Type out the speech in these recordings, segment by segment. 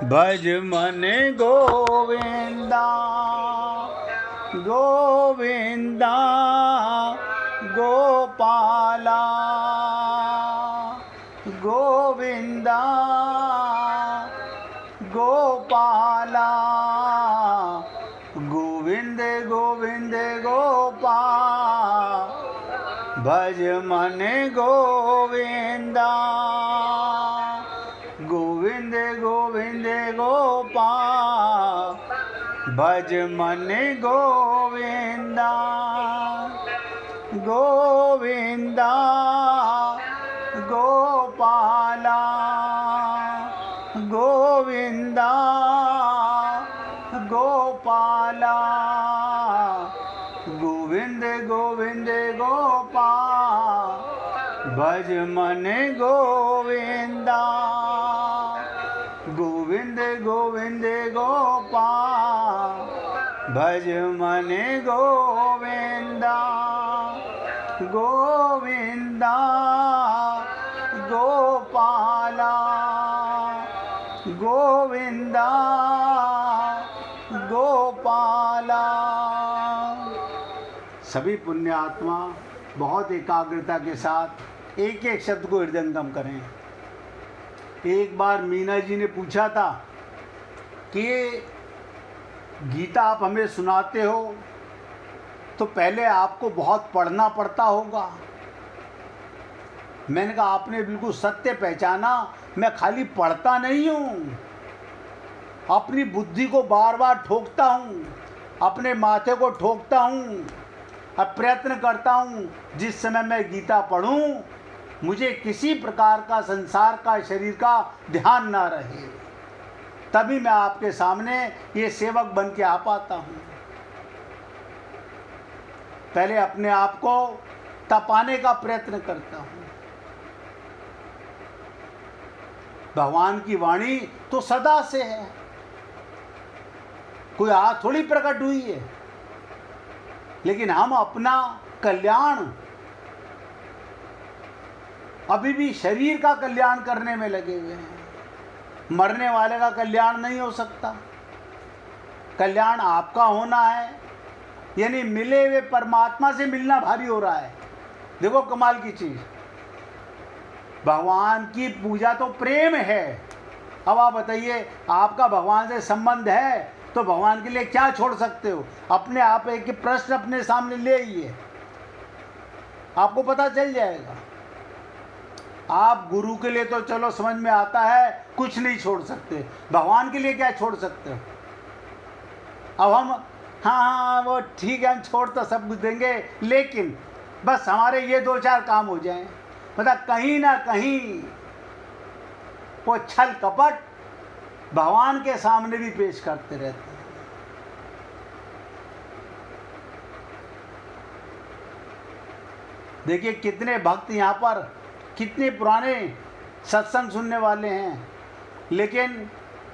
भज मन गोविंदा गोविंदा गोपाला गोविंदा गोपाला गोविंद गोविंद गोपाल भज मन गोविंदा गोविंद गोविंद गोपाल भज मन गोविंदा गोविंदा गोपाला गोविंदा गोपाला गोविंद गोविंद गोपाल भज मन गोविंदा गोविंद गोविंद गोपाल भज मन गोविंदा गोविंदा गोपाला गोविंदा गोपाला। सभी पुण्य आत्मा बहुत एकाग्रता के साथ एक एक शब्द को हृदयंगम करें। एक बार मीना जी ने पूछा था कि गीता आप हमें सुनाते हो तो पहले आपको बहुत पढ़ना पड़ता होगा। मैंने कहा आपने बिल्कुल सत्य पहचाना, मैं खाली पढ़ता नहीं हूँ, अपनी बुद्धि को बार बार ठोकता हूँ, अपने माथे को ठोकता हूँ, अब प्रयत्न करता हूँ जिस समय मैं गीता पढ़ूँ मुझे किसी प्रकार का संसार का शरीर का ध्यान ना रहे, तभी मैं आपके सामने ये सेवक बन के आ पाता हूँ। पहले अपने आप को तपाने का प्रयत्न करता हूँ। भगवान की वाणी तो सदा से है, कोई आज थोड़ी प्रकट हुई है, लेकिन हम अपना कल्याण अभी भी शरीर का कल्याण करने में लगे हुए हैं। मरने वाले का कल्याण नहीं हो सकता, कल्याण आपका होना है, यानी मिले हुए परमात्मा से मिलना भारी हो रहा है। देखो कमाल की चीज, भगवान की पूजा तो प्रेम है। अब आप बताइए, आपका भगवान से संबंध है तो भगवान के लिए क्या छोड़ सकते हो? अपने आप एक प्रश्न अपने सामने ले आइए, आपको पता चल जाएगा। आप गुरु के लिए तो चलो समझ में आता है कुछ नहीं छोड़ सकते, भगवान के लिए क्या छोड़ सकते हो? अब हम हाँ वो ठीक है, हम छोड़ तो सब कुछ देंगे, लेकिन बस हमारे ये दो चार काम हो जाएं। मतलब कहीं ना कहीं वो छल कपट भगवान के सामने भी पेश करते रहते हैं। देखिए कितने भक्त यहाँ पर, कितने पुराने सत्संग सुनने वाले हैं, लेकिन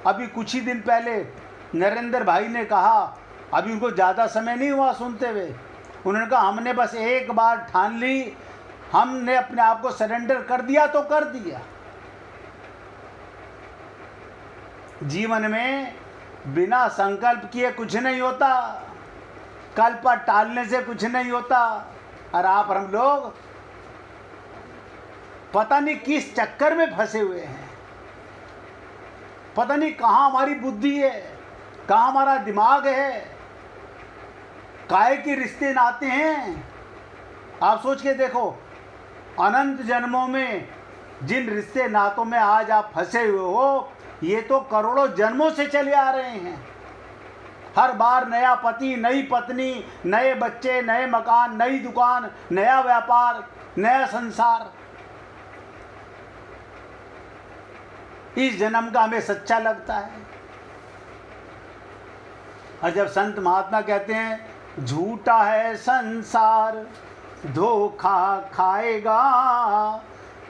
अभी कुछ ही दिन पहले नरेंद्र भाई ने कहा, अभी उनको ज़्यादा समय नहीं हुआ सुनते हुए, उन्होंने कहा हमने बस एक बार ठान ली, हमने अपने आप को सरेंडर कर दिया तो कर दिया। जीवन में बिना संकल्प किए कुछ नहीं होता, कल्प टालने से कुछ नहीं होता। और आप और हम लोग पता नहीं किस चक्कर में फंसे हुए हैं, पता नहीं कहाँ हमारी बुद्धि है, कहाँ हमारा दिमाग है, काहे के रिश्ते नाते हैं। आप सोच के देखो, अनंत जन्मों में जिन रिश्ते नातों में आज आप फंसे हुए हो, ये तो करोड़ों जन्मों से चले आ रहे हैं। हर बार नया पति, नई पत्नी, नए बच्चे, नए मकान, नई दुकान, नया व्यापार, नया संसार। इस जन्म का हमें सच्चा लगता है। और जब संत महात्मा कहते हैं झूठा है संसार, धोखा खाएगा,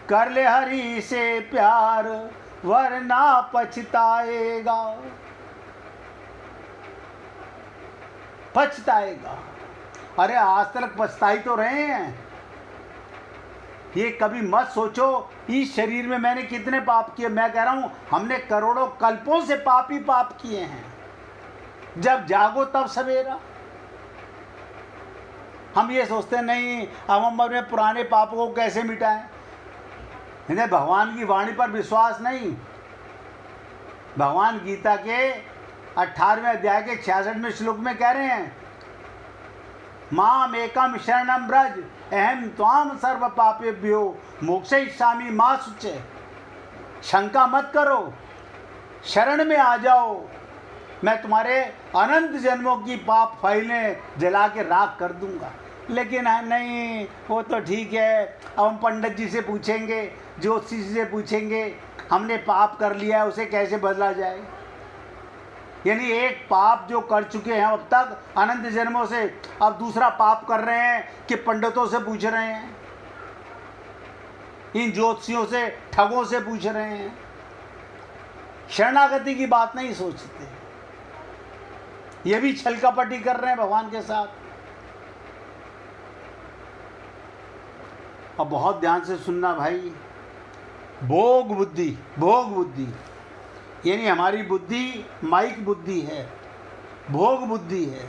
कर ले हरि से प्यार वरना पछताएगा, पछताएगा। अरे आज तक पछता ही तो रहे हैं, ये कभी मत सोचो इस शरीर में मैंने कितने पाप किए। मैं कह रहा हूँ हमने करोड़ों कल्पों से पाप ही पाप किए हैं। जब जागो तब सवेरा। हम ये सोचते नहीं अब हम अपने पुराने पापों को कैसे मिटाएं। इन्हें भगवान की वाणी पर विश्वास नहीं। भगवान गीता के 18वें अध्याय के 66वें श्लोक में कह रहे हैं, माम एकम शरणम ब्रज अहम त्वाम सर्व पापेभ्यो मोक्षयिष्यामि मा शुचे। शंका मत करो, शरण में आ जाओ, मैं तुम्हारे अनंत जन्मों की पाप फाइलें जला के राख कर दूंगा। लेकिन नहीं, वो तो ठीक है, अब हम पंडित जी से पूछेंगे, ज्योतिषी से पूछेंगे, हमने पाप कर लिया है उसे कैसे बदला जाए। यानी एक पाप जो कर चुके हैं अब तक अनंत जन्मों से, अब दूसरा पाप कर रहे हैं कि पंडितों से पूछ रहे हैं, इन ज्योतिषियों से, ठगों से पूछ रहे हैं। शरणागति की बात नहीं सोचते। ये भी छल कपटी कर रहे हैं भगवान के साथ। अब बहुत ध्यान से सुनना भाई। भोग बुद्धि, भोग बुद्धि यानी हमारी बुद्धि माइक बुद्धि है, भोग बुद्धि है।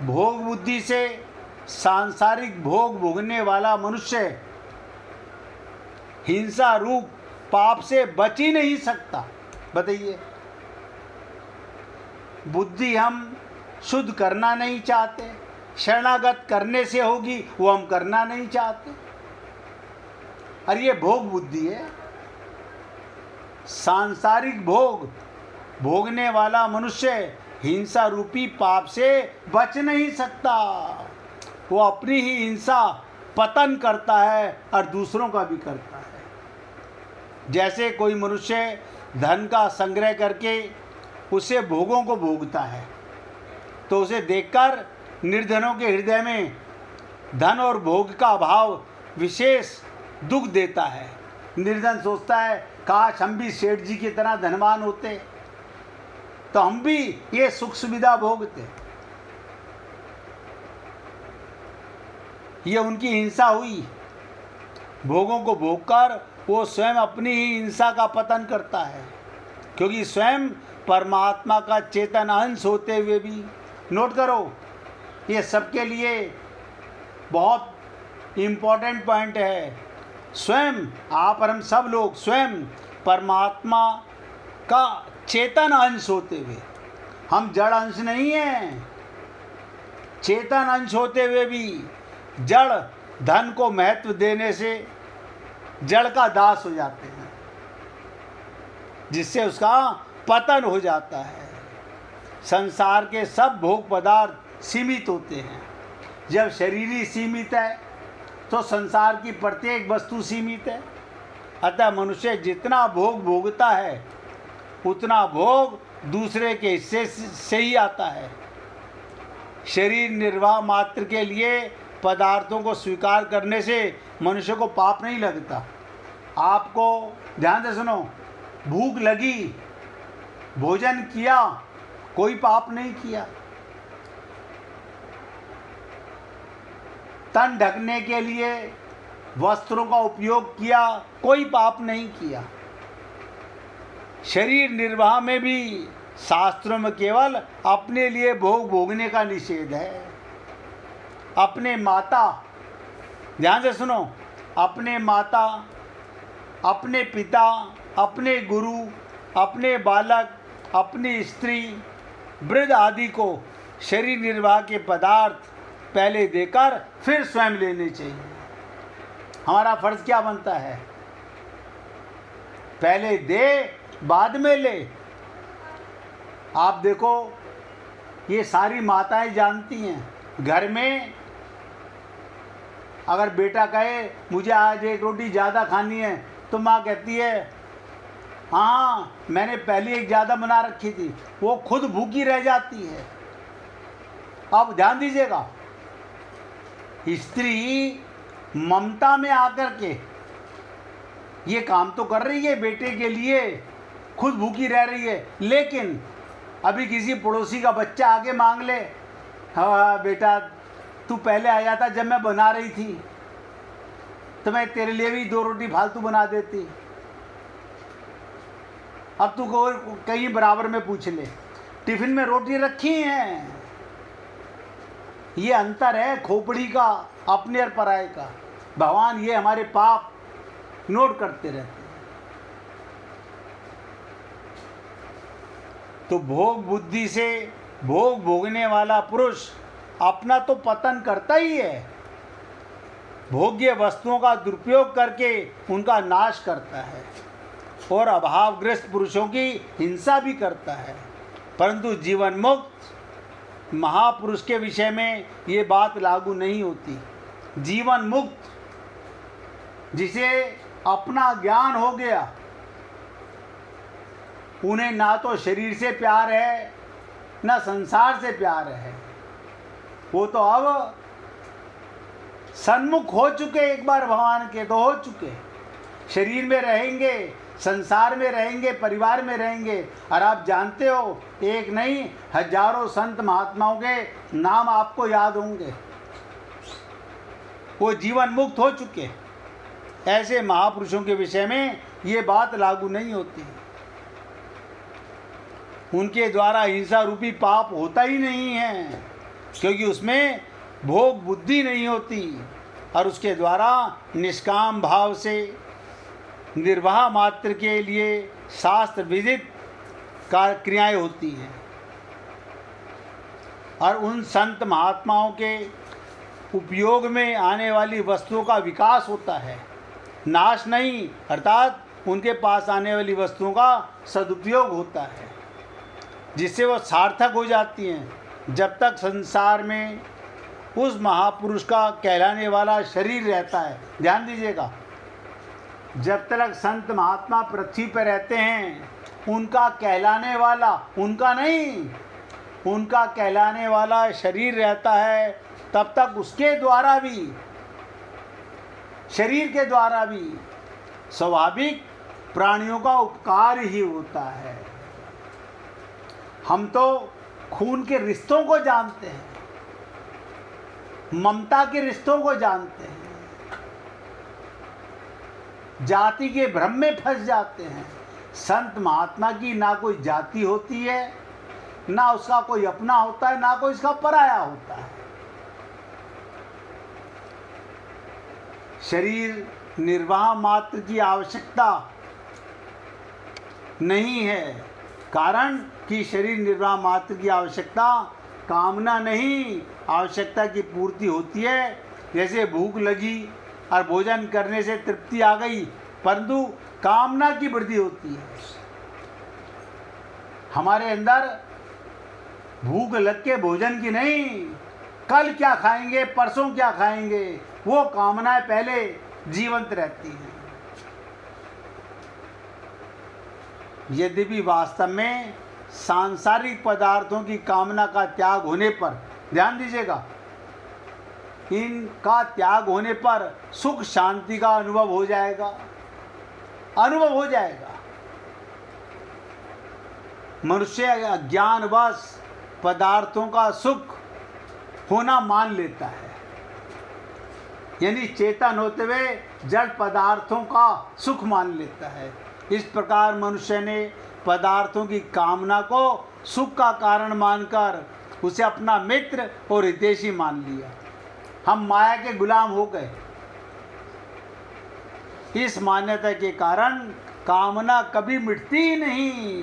भोग बुद्धि से सांसारिक भोग भोगने वाला मनुष्य हिंसा रूप पाप से बच ही नहीं सकता। बताइए, बुद्धि हम शुद्ध करना नहीं चाहते, शरणागत करने से होगी वो हम करना नहीं चाहते। और ये भोग बुद्धि है। सांसारिक भोग भोगने वाला मनुष्य हिंसा रूपी पाप से बच नहीं सकता। वो अपनी ही हिंसा पतन करता है और दूसरों का भी करता है। जैसे कोई मनुष्य धन का संग्रह करके उसे भोगों को भोगता है तो उसे देखकर निर्धनों के हृदय में धन और भोग का अभाव विशेष दुख देता है। निर्धन सोचता है काश हम भी सेठ जी की तरह धनवान होते तो हम भी ये सुख सुविधा भोगते। ये उनकी हिंसा हुई। भोगों को भोगकर वो स्वयं अपनी ही हिंसा का पतन करता है, क्योंकि स्वयं परमात्मा का चेतन अंश होते हुए भी। नोट करो, ये सबके लिए बहुत इम्पोर्टेंट पॉइंट है। स्वयं आप और हम सब लोग स्वयं परमात्मा का चेतन अंश होते हुए, हम जड़ अंश नहीं हैं। चेतन अंश होते हुए भी जड़ धन को महत्व देने से जड़ का दास हो जाते हैं, जिससे उसका पतन हो जाता है। संसार के सब भोग पदार्थ सीमित होते हैं। जब शरीर ही सीमित है तो संसार की प्रत्येक वस्तु सीमित है। अतः मनुष्य जितना भोग भोगता है उतना भोग दूसरे के हिस्से से ही आता है। शरीर निर्वाह मात्र के लिए पदार्थों को स्वीकार करने से मनुष्य को पाप नहीं लगता। आपको ध्यान से सुनो, भूख लगी, भोजन किया, कोई पाप नहीं किया। तन ढकने के लिए वस्त्रों का उपयोग किया, कोई पाप नहीं किया। शरीर निर्वाह में भी शास्त्रों में केवल अपने लिए भोग भोगने का निषेध है। अपने माता, ध्यान से सुनो, अपने माता, अपने पिता, अपने गुरु, अपने बालक, अपनी स्त्री, वृद्ध आदि को शरीर निर्वाह के पदार्थ पहले देकर फिर स्वयं लेने चाहिए। हमारा फर्ज क्या बनता है? पहले दे बाद में ले। आप देखो, ये सारी माताएं जानती हैं। घर में अगर बेटा कहे मुझे आज एक रोटी ज़्यादा खानी है तो माँ कहती है हाँ मैंने पहले एक ज़्यादा बना रखी थी। वो खुद भूखी रह जाती है। आप ध्यान दीजिएगा, स्त्री ममता में आकर के ये काम तो कर रही है बेटे के लिए, खुद भूखी रह रही है, लेकिन अभी किसी पड़ोसी का बच्चा आके मांग ले, हाँ बेटा तू पहले आया था जब मैं बना रही थी, तो मैं तेरे लिए भी 2 रोटी फालतू बना देती। अब तू कहीं बराबर में पूछ ले, टिफिन में रोटी रखी हैं। ये अंतर है खोपड़ी का, अपने और पराये का। भगवान ये हमारे पाप नोट करते रहते हैं। तो भोग बुद्धि से भोग भोगने वाला पुरुष अपना तो पतन करता ही है, भोग्य वस्तुओं का दुरुपयोग करके उनका नाश करता है और अभावग्रस्त पुरुषों की हिंसा भी करता है। परंतु जीवन मुक्त महापुरुष के विषय में ये बात लागू नहीं होती। जीवन मुक्त जिसे अपना ज्ञान हो गया, उन्हें ना तो शरीर से प्यार है ना संसार से प्यार है। वो तो अब सन्मुख हो चुके, एक बार भगवान के तो हो चुके। शरीर में रहेंगे, संसार में रहेंगे, परिवार में रहेंगे। और आप जानते हो, एक नहीं हजारों संत महात्माओं के नाम आपको याद होंगे, वो जीवन मुक्त हो चुके। ऐसे महापुरुषों के विषय में ये बात लागू नहीं होती। उनके द्वारा हिंसा रूपी पाप होता ही नहीं है, क्योंकि उसमें भोग बुद्धि नहीं होती और उसके द्वारा निष्काम भाव से निर्वाह मात्र के लिए शास्त्र विदित क्रियाएं होती हैं। और उन संत महात्माओं के उपयोग में आने वाली वस्तुओं का विकास होता है, नाश नहीं। अर्थात उनके पास आने वाली वस्तुओं का सदुपयोग होता है, जिससे वो सार्थक हो जाती हैं। जब तक संसार में उस महापुरुष का कहलाने वाला शरीर रहता है, ध्यान दीजिएगा, जब तक संत महात्मा पृथ्वी पर रहते हैं, उनका कहलाने वाला, उनका नहीं, उनका कहलाने वाला शरीर रहता है, तब तक उसके द्वारा भी, शरीर के द्वारा भी स्वाभाविक प्राणियों का उपकार ही होता है। हम तो खून के रिश्तों को जानते हैं, ममता के रिश्तों को जानते हैं, जाति के भ्रम में फंस जाते हैं। संत महात्मा की ना कोई जाति होती है, ना उसका कोई अपना होता है, ना कोई इसका पराया होता है। शरीर निर्वाह मात्र की आवश्यकता नहीं है, कारण कि शरीर निर्वाह मात्र की आवश्यकता कामना नहीं, आवश्यकता की पूर्ति होती है। जैसे भूख लगी और भोजन करने से तृप्ति आ गई, परंतु कामना की वृद्धि होती है। हमारे अंदर भूख लग के भोजन की नहीं, कल क्या खाएंगे, परसों क्या खाएंगे, वो कामनाएं पहले जीवंत रहती हैं। यद्यपि वास्तव में सांसारिक पदार्थों की कामना का त्याग होने पर, ध्यान दीजिएगा, इनका त्याग होने पर सुख शांति का अनुभव हो जाएगा, अनुभव हो जाएगा। मनुष्य अज्ञानवश पदार्थों का सुख होना मान लेता है, यानी चेतन होते हुए जड़ पदार्थों का सुख मान लेता है। इस प्रकार मनुष्य ने पदार्थों की कामना को सुख का कारण मानकर उसे अपना मित्र और हितैषी मान लिया। हम माया के गुलाम हो गए। इस मान्यता के कारण कामना कभी मिटती ही नहीं।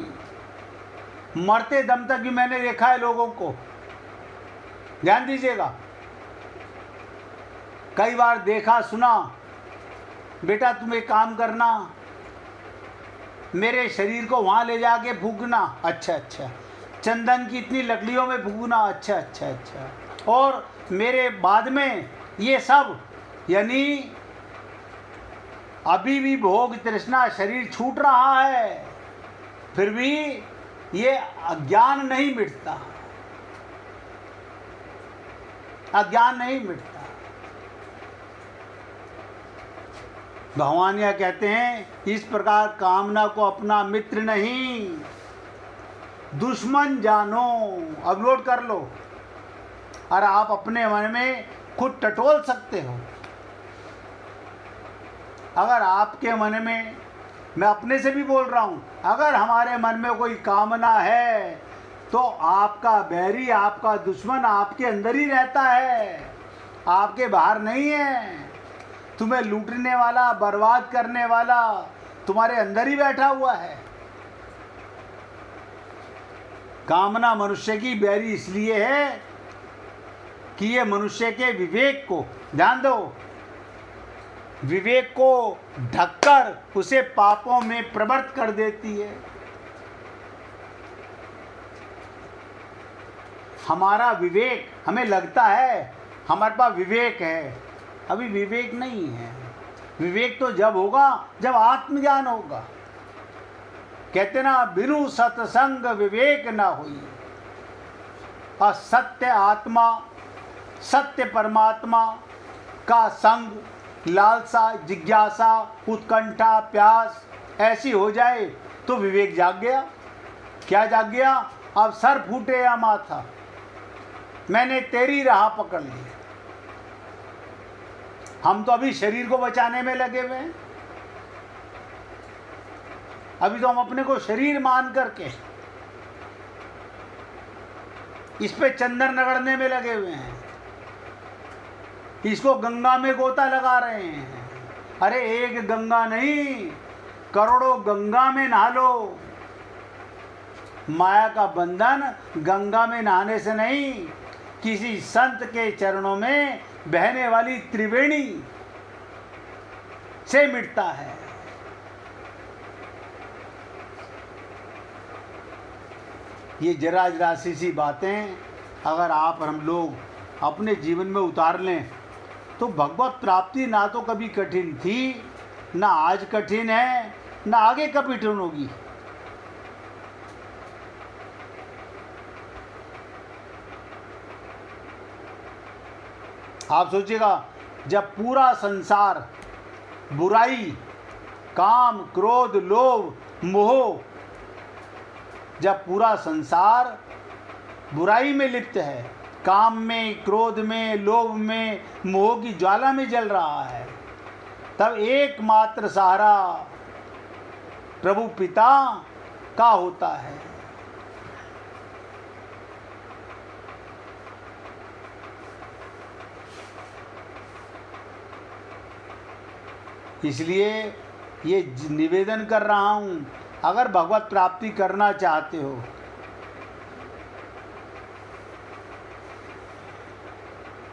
मरते दम तक भी मैंने देखा है लोगों को, ध्यान दीजिएगा, कई बार देखा सुना, बेटा तुम एक काम करना, मेरे शरीर को वहाँ ले जाके फूकना, अच्छा अच्छा, चंदन की इतनी लकड़ियों में फूकना, अच्छा अच्छा अच्छा, और मेरे बाद में ये सब, यानी अभी भी भोग तृष्णा, शरीर छूट रहा है, फिर भी ये अज्ञान नहीं मिटता, अज्ञान नहीं मिटता। भगवान यह कहते हैं, इस प्रकार कामना को अपना मित्र नहीं दुश्मन जानो। अपलोड कर लो और आप अपने मन में खुद टटोल सकते हो। अगर आपके मन में, मैं अपने से भी बोल रहा हूँ, अगर हमारे मन में कोई कामना है तो आपका बैरी, आपका दुश्मन आपके अंदर ही रहता है, आपके बाहर नहीं है। तुम्हें लूटने वाला, बर्बाद करने वाला तुम्हारे अंदर ही बैठा हुआ है। कामना मनुष्य की बैरी इसलिए है कि ये मनुष्य के विवेक को, ध्यान दो, विवेक को ढककर उसे पापों में प्रवृत्त कर देती है। हमारा विवेक, हमें लगता है हमारे पास विवेक है, अभी विवेक नहीं है। विवेक तो जब होगा जब आत्मज्ञान होगा। कहते ना, बिनु सत्संग विवेक न हुई। असत्य आत्मा, सत्य परमात्मा का संग, लालसा, जिज्ञासा, उत्कंठा, प्यास ऐसी हो जाए तो विवेक जाग गया। क्या जाग गया? अब सर फूटे या माथा, मैंने तेरी राह पकड़ ली। हम तो अभी शरीर को बचाने में लगे हुए हैं। अभी तो हम अपने को शरीर मान करके इस पे चंदन रगड़ने में लगे हुए हैं, इसको गंगा में गोता लगा रहे हैं। अरे एक गंगा नहीं, करोड़ों गंगा में नहा लो। माया का बंधन गंगा में नहाने से नहीं, किसी संत के चरणों में बहने वाली त्रिवेणी से मिटता है। ये जरा सी बातें अगर आप हम लोग अपने जीवन में उतार लें तो भगवत प्राप्ति ना तो कभी कठिन थी, ना आज कठिन है, ना आगे कभी कठिन होगी। आप सोचिएगा, जब पूरा संसार बुराई, काम, क्रोध, लोभ, मोह, जब पूरा संसार बुराई में लिप्त है, काम में, क्रोध में, लोभ में, मोह की ज्वाला में जल रहा है, तब एकमात्र सहारा प्रभु पिता का होता है। इसलिए ये निवेदन कर रहा हूँ, अगर भगवत प्राप्ति करना चाहते हो,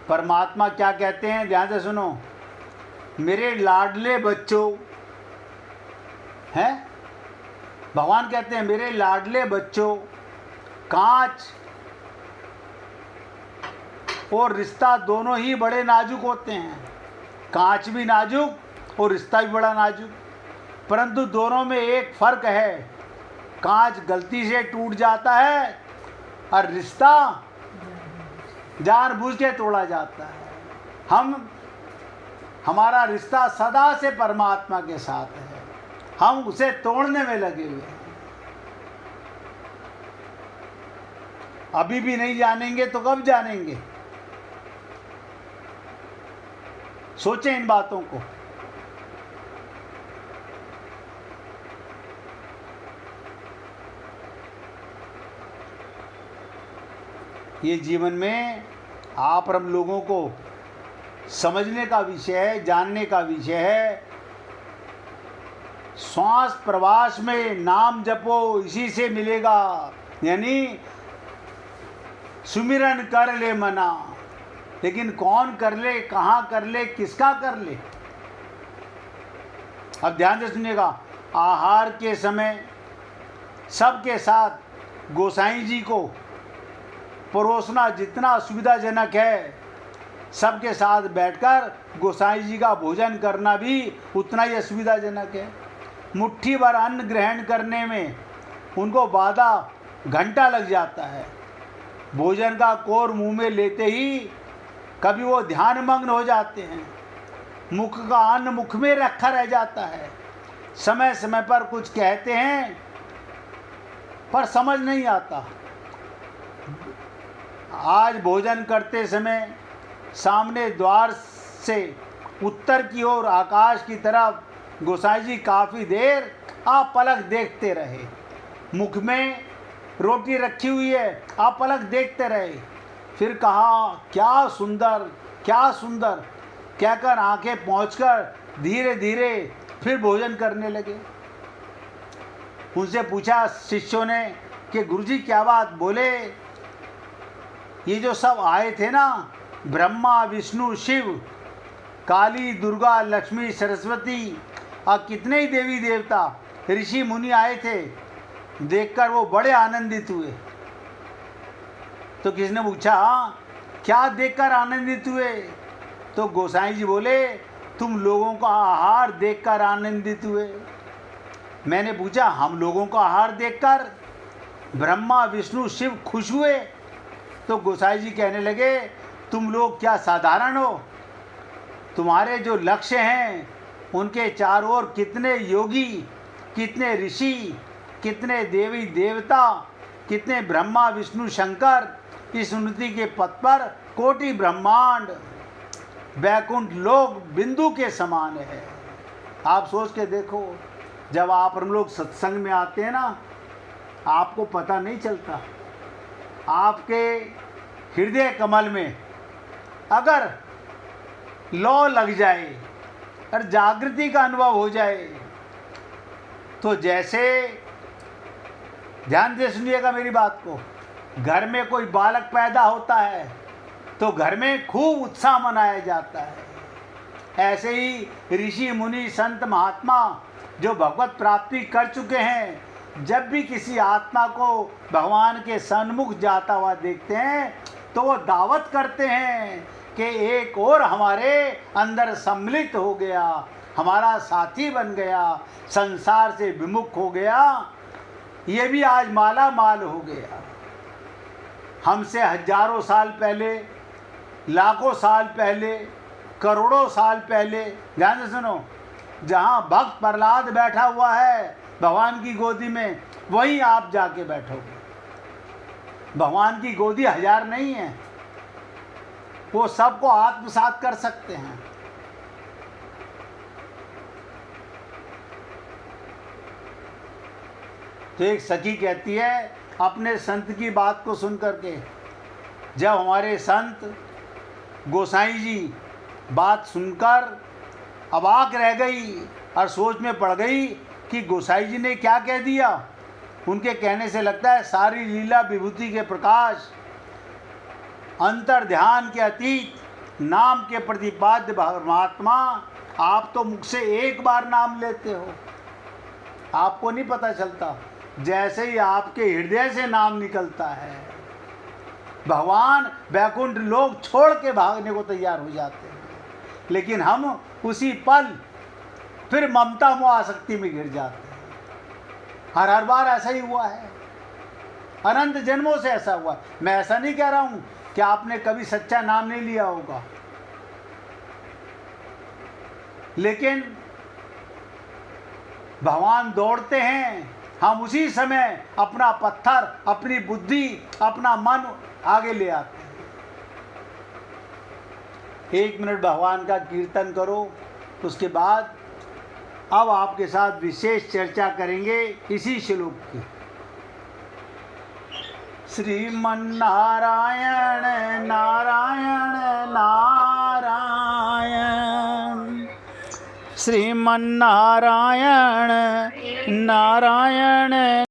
परमात्मा क्या कहते हैं, ध्यान से सुनो। मेरे लाडले बच्चों, हैं, भगवान कहते हैं मेरे लाडले बच्चों, कांच और रिश्ता दोनों ही बड़े नाजुक होते हैं। कांच भी नाजुक और रिश्ता भी बड़ा नाजुक, परंतु दोनों में एक फर्क है। कांच गलती से टूट जाता है और रिश्ता जानबूझ के तोड़ा जाता है। हमारा रिश्ता सदा से परमात्मा के साथ है, हम उसे तोड़ने में लगे हुए हैं। अभी भी नहीं जानेंगे तो कब जानेंगे? सोचें इन बातों को। ये जीवन में आप हम लोगों को समझने का विषय है, जानने का विषय है। श्वास प्रवास में नाम जपो, इसी से मिलेगा। यानी सुमिरन कर ले मना, लेकिन कौन कर ले, कहाँ कर ले, किसका कर ले? अब ध्यान से सुनिएगा। आहार के समय सबके साथ गोसाई जी को परोसना जितना सुविधाजनक है, सबके साथ बैठकर गोसाई जी का भोजन करना भी उतना ही असुविधाजनक है। मुट्ठी भर अन्न ग्रहण करने में उनको बाधा घंटा लग जाता है। भोजन का कोर मुंह में लेते ही कभी वो ध्यानमग्न हो जाते हैं, मुख का अन्न मुख में रखा रह जाता है। समय समय पर कुछ कहते हैं पर समझ नहीं आता। आज भोजन करते समय सामने द्वार से उत्तर की ओर आकाश की तरफ गोसाई जी काफ़ी देर आप पलक देखते रहे। मुख में रोटी रखी हुई है, आप पलक देखते रहे। फिर कहा, क्या सुंदर, क्या सुंदर कहकर आंखें पहुंचकर धीरे धीरे फिर भोजन करने लगे। उनसे पूछा शिष्यों ने कि गुरुजी क्या बात? बोले, ये जो सब आए थे ना, ब्रह्मा विष्णु शिव, काली दुर्गा लक्ष्मी सरस्वती और कितने ही देवी देवता ऋषि मुनि आए थे, देखकर वो बड़े आनंदित हुए। तो किसने पूछा, क्या देखकर आनंदित हुए? तो गोसाई जी बोले, तुम लोगों का आहार देखकर आनंदित हुए। मैंने पूछा, हम लोगों का आहार देखकर ब्रह्मा विष्णु शिव खुश हुए? तो गोसाई जी कहने लगे, तुम लोग क्या साधारण हो? तुम्हारे जो लक्ष्य हैं उनके चारों ओर कितने योगी, कितने ऋषि, कितने देवी देवता, कितने ब्रह्मा विष्णु शंकर इस उन्नति के पथ पर कोटि ब्रह्मांड वैकुंठ लोक बिंदु के समान है। आप सोच के देखो, जब आप हम लोग सत्संग में आते हैं ना, आपको पता नहीं चलता। आपके हृदय कमल में अगर लौ लग जाए और जागृति का अनुभव हो जाए, तो जैसे, ध्यान से सुनिएगा मेरी बात को, घर में कोई बालक पैदा होता है तो घर में खूब उत्साह मनाया जाता है। ऐसे ही ऋषि मुनि संत महात्मा जो भगवत प्राप्ति कर चुके हैं, जब भी किसी आत्मा को भगवान के सन्मुख जाता हुआ देखते हैं तो वो दावत करते हैं कि एक और हमारे अंदर सम्मिलित हो गया, हमारा साथी बन गया, संसार से विमुख हो गया, ये भी आज माला माल हो गया। हमसे हजारों साल पहले, लाखों साल पहले, करोड़ों साल पहले, ध्यान से सुनो, जहाँ भक्त प्रहलाद बैठा हुआ है भगवान की गोदी में, वहीं आप जाके बैठोगे। भगवान की गोदी हजार नहीं है, वो सबको आत्मसात कर सकते हैं। तो एक सखी कहती है अपने संत की बात को सुन करके, जब हमारे संत गोसाई जी बात सुनकर अवाक रह गई और सोच में पड़ गई कि गोसाई जी ने क्या कह दिया। उनके कहने से लगता है सारी लीला विभूति के प्रकाश, अंतर ध्यान के अतीत, नाम के प्रतिपाद्य परमात्मा, आप तो मुख से एक बार नाम लेते हो, आपको नहीं पता चलता। जैसे ही आपके हृदय से नाम निकलता है, भगवान वैकुंठ लोक छोड़ के भागने को तैयार हो जाते हैं। लेकिन हम उसी पल फिर ममता मोह आसक्ति में गिर जाते हैं। हर बार ऐसा ही हुआ है, अनंत जन्मों से ऐसा हुआ। मैं ऐसा नहीं कह रहा हूं कि आपने कभी सच्चा नाम नहीं लिया होगा, लेकिन भगवान दौड़ते हैं, हम उसी समय अपना पत्थर, अपनी बुद्धि, अपना मन आगे ले आते हैं। 1 मिनट भगवान का कीर्तन करो, उसके बाद अब आपके साथ विशेष चर्चा करेंगे इसी श्लोक की। श्रीमन्नारायण नारायण नारायण, श्रीमन्नारायण नारायण